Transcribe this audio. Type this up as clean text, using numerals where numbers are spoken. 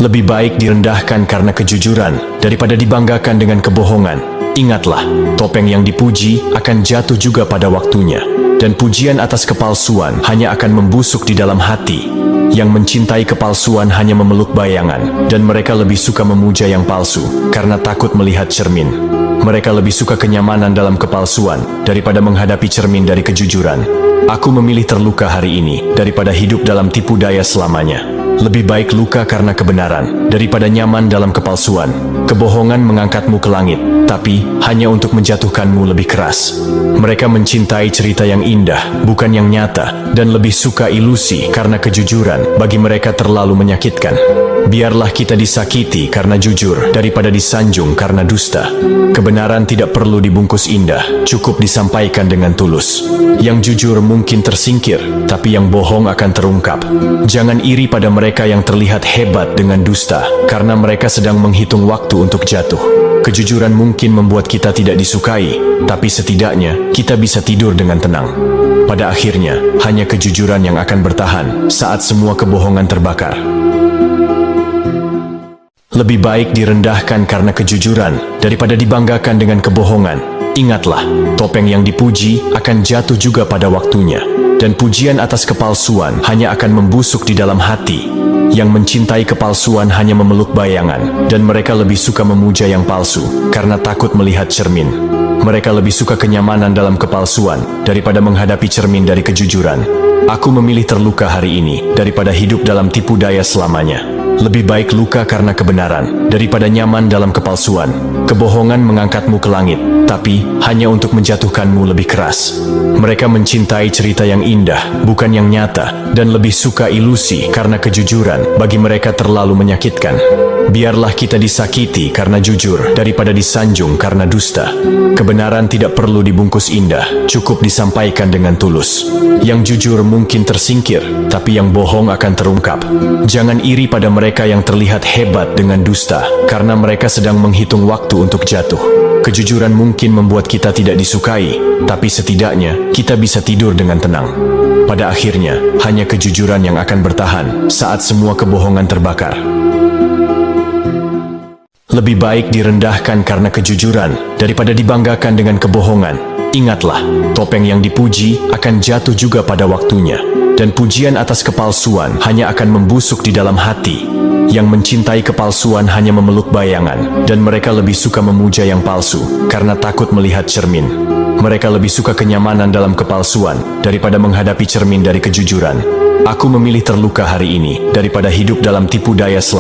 Lebih baik direndahkan karena kejujuran daripada dibanggakan dengan kebohongan. Ingatlah, topeng yang dipuji akan jatuh juga pada waktunya, dan pujian atas kepalsuan hanya akan membusuk di dalam hati. Yang mencintai kepalsuan hanya memeluk bayangan, dan mereka lebih suka memuja yang palsu karena takut melihat cermin. Mereka lebih suka kenyamanan dalam kepalsuan daripada menghadapi cermin dari kejujuran. Aku memilih terluka hari ini daripada hidup dalam tipu daya selamanya. Lebih baik luka karena kebenaran daripada nyaman dalam kepalsuan. Kebohongan mengangkatmu ke langit, tapi hanya untuk menjatuhkanmu lebih keras. Mereka mencintai cerita yang indah, bukan yang nyata, dan lebih suka ilusi karena kejujuran bagi mereka terlalu menyakitkan. Biarlah kita disakiti karena jujur daripada disanjung karena dusta. Kebenaran tidak perlu dibungkus indah, cukup disampaikan dengan tulus. Yang jujur mungkin tersingkir, tapi yang bohong akan terungkap. Jangan iri pada mereka yang terlihat hebat dengan dusta, karena mereka sedang menghitung waktu untuk jatuh. Kejujuran mungkin membuat kita tidak disukai, tapi setidaknya kita bisa tidur dengan tenang. Pada akhirnya, hanya kejujuran yang akan bertahan saat semua kebohongan terbakar. Lebih baik direndahkan karena kejujuran daripada dibanggakan dengan kebohongan. Ingatlah, topeng yang dipuji akan jatuh juga pada waktunya, dan pujian atas kepalsuan hanya akan membusuk di dalam hati. Yang mencintai kepalsuan hanya memeluk bayangan, dan mereka lebih suka memuja yang palsu karena takut melihat cermin. Mereka lebih suka kenyamanan dalam kepalsuan daripada menghadapi cermin dari kejujuran. Aku memilih terluka hari ini daripada hidup dalam tipu daya selamanya. Lebih baik luka karena kebenaran daripada nyaman dalam kepalsuan. Kebohongan mengangkatmu ke langit, tapi hanya untuk menjatuhkanmu lebih keras. Mereka mencintai cerita yang indah, bukan yang nyata, dan lebih suka ilusi karena kejujuran bagi mereka terlalu menyakitkan. Biarlah kita disakiti karena jujur daripada disanjung karena dusta. Kebenaran tidak perlu dibungkus indah, cukup disampaikan dengan tulus. Yang jujur mungkin tersingkir, tapi yang bohong akan terungkap. Jangan iri pada mereka yang terlihat hebat dengan dusta, karena mereka sedang menghitung waktu untuk jatuh. Kejujuran mungkin membuat kita tidak disukai, tapi setidaknya kita bisa tidur dengan tenang. Pada akhirnya, hanya kejujuran yang akan bertahan saat semua kebohongan terbakar. Lebih baik direndahkan karena kejujuran daripada dibanggakan dengan kebohongan. Ingatlah, topeng yang dipuji akan jatuh juga pada waktunya, dan pujian atas kepalsuan hanya akan membusuk di dalam hati. Yang mencintai kepalsuan hanya memeluk bayangan, dan mereka lebih suka memuja yang palsu karena takut melihat cermin. Mereka lebih suka kenyamanan dalam kepalsuan daripada menghadapi cermin dari kejujuran. Aku memilih terluka hari ini daripada hidup dalam tipu daya selamanya.